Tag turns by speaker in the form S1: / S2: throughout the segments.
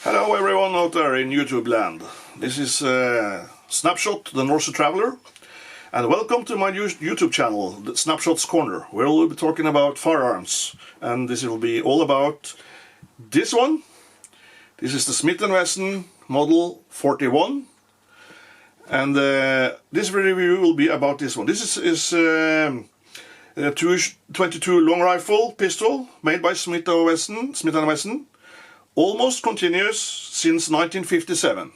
S1: Hello everyone out there in YouTube land. This is Snapshot, the Norse Traveler, and welcome to my YouTube channel, the Snapshot's Corner, where we'll be talking about firearms. And this will be all about this one. This is the Smith Wesson Model 41, and this review will be about this one. This is a 22 long rifle pistol made by Smith Wesson. Almost continuous since 1957.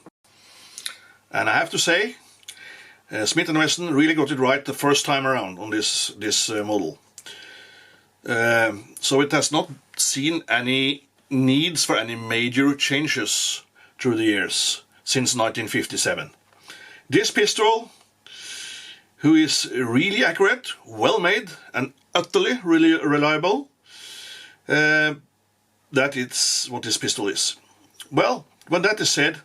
S1: And I have to say, Smith & Wesson really got it right the first time around on this model. So it has not seen any needs for any major changes through the years since 1957. This pistol, who is really accurate, well made and utterly really reliable, that it's what this pistol is. Well, when that is said,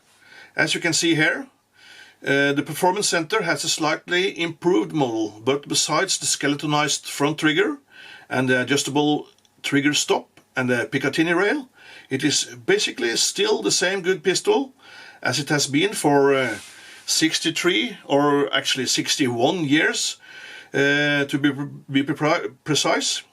S1: as you can see here, the Performance Center has a slightly improved model, but besides the skeletonized front trigger and the adjustable trigger stop and the Picatinny rail, it is basically still the same good pistol as it has been for 63 or actually 61 years, to be precise,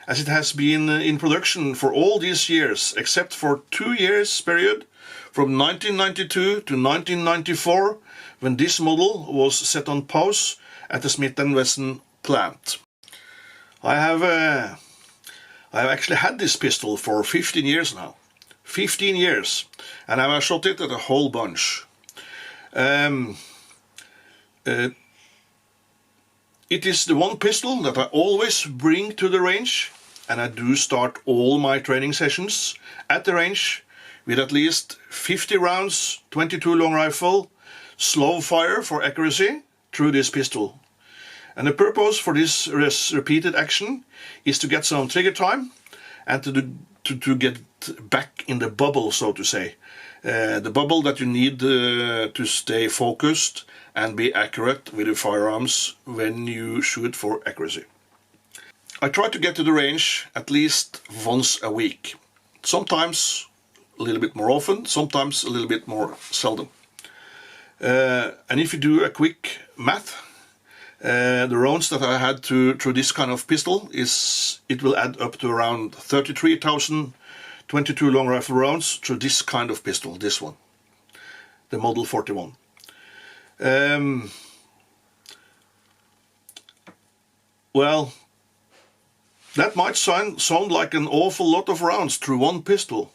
S1: as it has been in production for all these years, except for 2 years period from 1992 to 1994, when this model was set on pause at the Smith & Wesson plant. I have actually had this pistol for 15 years now. 15 years, and I have shot it at a whole bunch. It is the one pistol that I always bring to the range, and I do start all my training sessions at the range with at least 50 rounds, 22 long rifle, slow fire for accuracy through this pistol. And the purpose for this repeated action is to get some trigger time and to get back in the bubble, so to say. The bubble that you need to stay focused and be accurate with your firearms when you shoot for accuracy. I try to get to the range at least once a week. Sometimes a little bit more often, sometimes a little bit more seldom. And if you do a quick math, the rounds that I had through this kind of pistol, it will add up to around 33,000 22 long rifle rounds through this kind of pistol, this one, the Model 41. Well, that might sound like an awful lot of rounds through one pistol,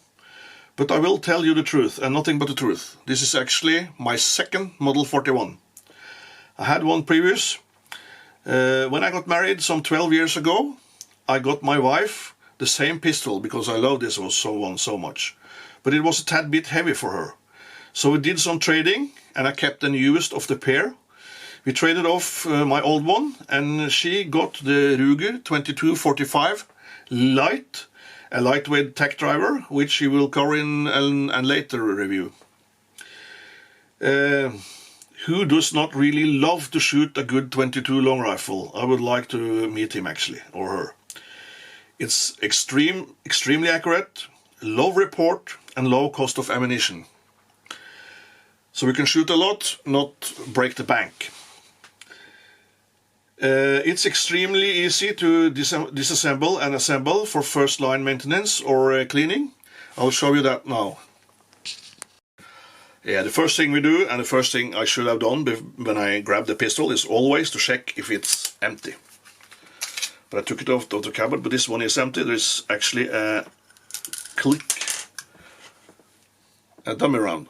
S1: but I will tell you the truth and nothing but the truth. This is actually my second Model 41. I had one previous. When I got married some 12 years ago, I got my wife the same pistol because I love this one so much. But it was a tad bit heavy for her. So we did some trading and I kept the newest of the pair. We traded off my old one and she got the Ruger 2245 Light, a lightweight tack driver, which she will cover in a later review. Who does not really love to shoot a good 22 long rifle? I would like to meet him actually, or her. It's extremely accurate, low report and low cost of ammunition. So we can shoot a lot, not break the bank. It's extremely easy to disassemble and assemble for first line maintenance or cleaning. I'll show you that now. Yeah, the first thing we do, and the first thing I should have done when I grab the pistol, is always to check if it's empty. But I took it out of the cupboard, but this one is empty. There's actually a dummy round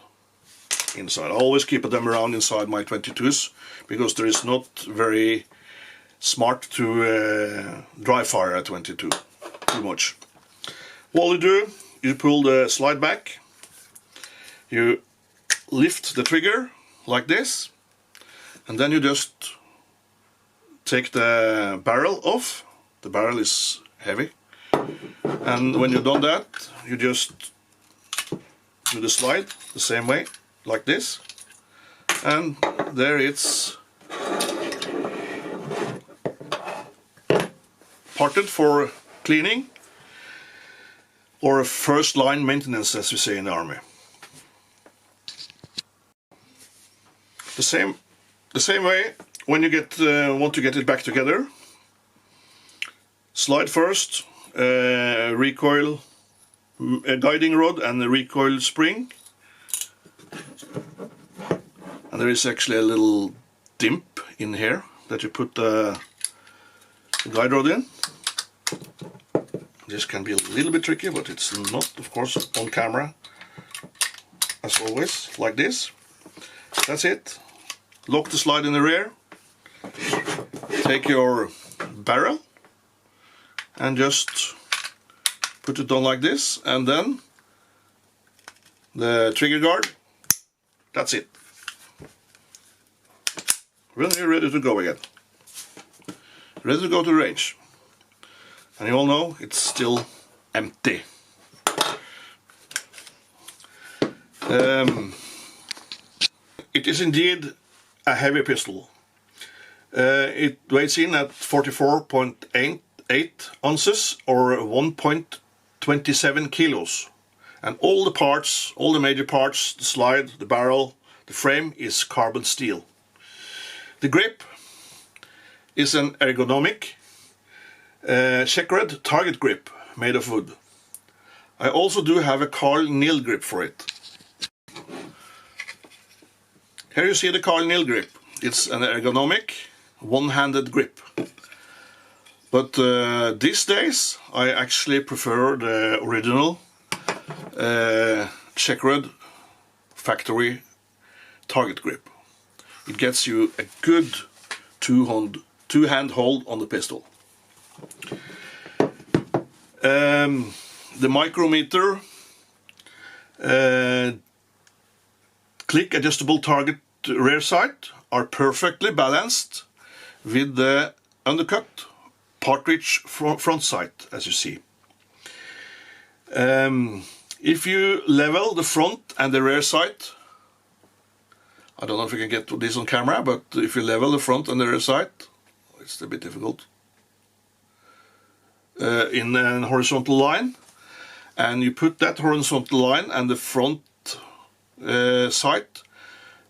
S1: inside. I always keep a dummy round inside my 22s, because there is not very smart to dry fire a 22 too much. What you do, you pull the slide back, you lift the trigger like this, and then you just take the barrel off. The barrel is heavy, and when you've done that, you just do the slide the same way, like this, and there it's parted for cleaning or a first line maintenance, as we say in the army. The same way when you want to get it back together. Slide first, recoil, a guiding rod and the recoil spring. And there is actually a little dimp in here that you put the guide rod in. This can be a little bit tricky, but it's not, of course, on camera. As always, like this. That's it. Lock the slide in the rear. Take your barrel and just put it on like this, and then the trigger guard. That's it. Then you're ready to go again. Ready to go to the range. And you all know it's still empty. It is indeed a heavy pistol. It weighs in at 44.8 ounces or 1.27 kilos. And all the parts, all the major parts, the slide, the barrel, the frame is carbon steel. The grip is an ergonomic checkered target grip made of wood. I also do have a Carl Nil grip for it. Here you see the Carl Nil grip. It's an ergonomic one-handed grip. But these days I actually prefer the original checkered factory target grip. It gets you a good two-hand hold on the pistol. The micrometer click adjustable target rear sight are perfectly balanced with the undercut partridge front sight, as you see. If you level the front and the rear sight, I don't know if you can get this on camera, but if you level the front and the rear sight, it's a bit difficult, in a horizontal line, and you put that horizontal line and the front sight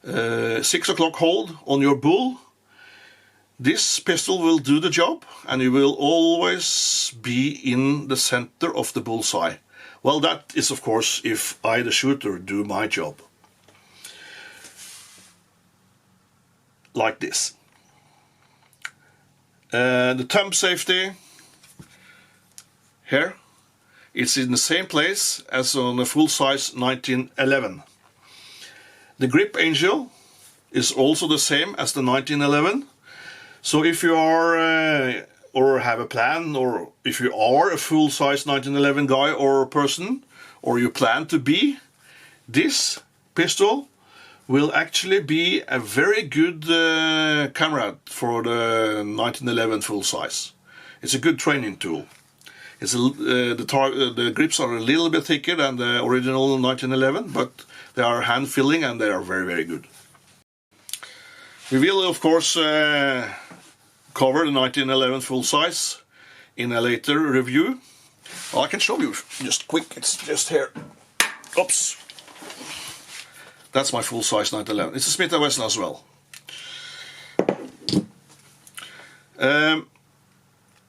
S1: 6 o'clock hold on your bull, this pistol will do the job and you will always be in the center of the bullseye. Well, that is of course if I, the shooter, do my job. Like this. The thumb safety here, it's in the same place as on a full-size 1911. The grip angel is also the same as the 1911. So if you are or have a plan, or if you are a full-size 1911 guy or person, or you plan to be, this pistol will actually be a very good comrade for the 1911 full-size. It's a good training tool. It's the grips are a little bit thicker than the original 1911, but they are hand-filling and they are very, very good. We will, of course, cover the 1911 full-size in a later review. Well, I can show you just quick, it's just here. Oops. That's my full-size 1911. It's a Smith Wesson as well.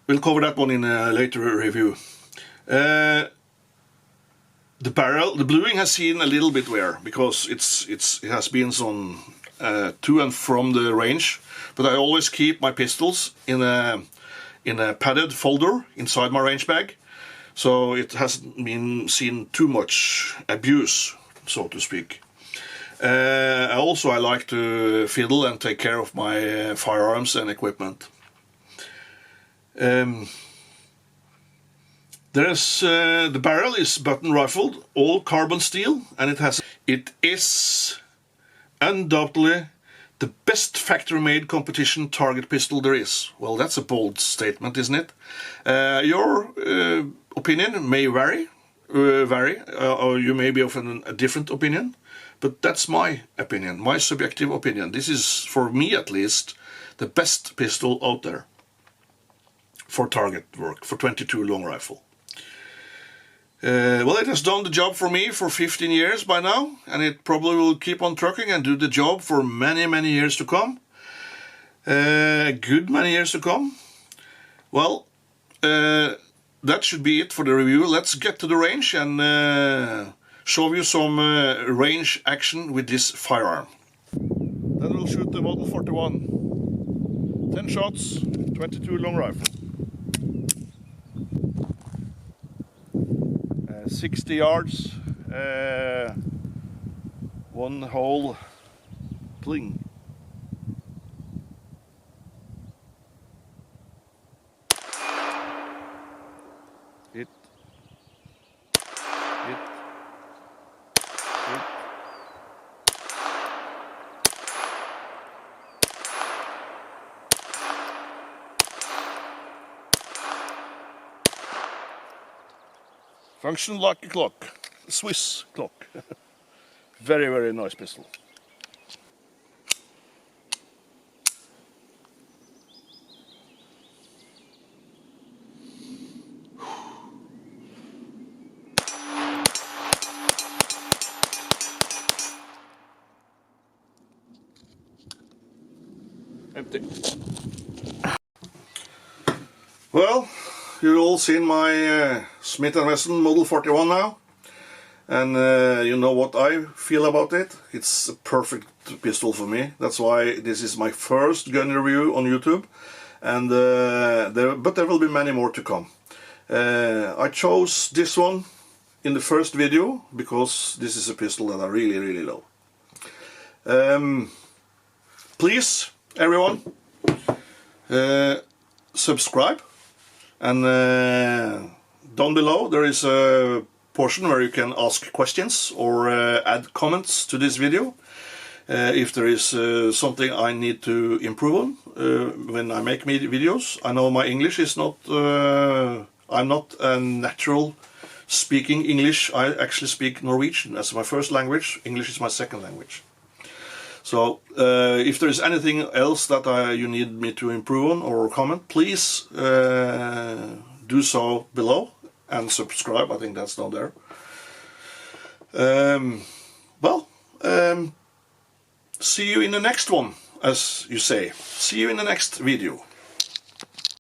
S1: We'll cover that one in a later review. The barrel, the bluing has seen a little bit wear because it has been some to and from the range. But I always keep my pistols in a padded folder inside my range bag, so it hasn't been seen too much abuse, so to speak. Also, I like to fiddle and take care of my firearms and equipment. The barrel is button rifled, all carbon steel, and it is undoubtedly the best factory-made competition target pistol there is. Well, that's a bold statement, isn't it? Your opinion may vary, or you may be of a different opinion, but that's my opinion, my subjective opinion. This is, for me at least, the best pistol out there for target work, for .22 long rifle. Well, it has done the job for me for 15 years by now, and it probably will keep on trucking and do the job for many, many years to come. Good many years to come. Well, that should be it for the review. Let's get to the range and show you some range action with this firearm. Then we'll shoot the Model 41. 10 shots, 22 long rifle. 60 yards, one hole pling. Hit. Function like a clock, a Swiss clock. Very, very nice pistol. Empty. Well, you've all seen my Smith Wesson Model 41 now, and you know what I feel about it. It's a perfect pistol for me. That's why this is my first gun review on YouTube, and but there will be many more to come. I chose this one in the first video because this is a pistol that I really, really love. Please, everyone, subscribe. And down below there is a portion where you can ask questions or add comments to this video. If there is something I need to improve on when I make videos. I know my English is not, I'm not a natural speaking English. I actually speak Norwegian as my first language. English is my second language. So if there is anything else that you need me to improve on or comment, please do so below and subscribe. I think that's down there. See you in the next one, as you say. See you in the next video.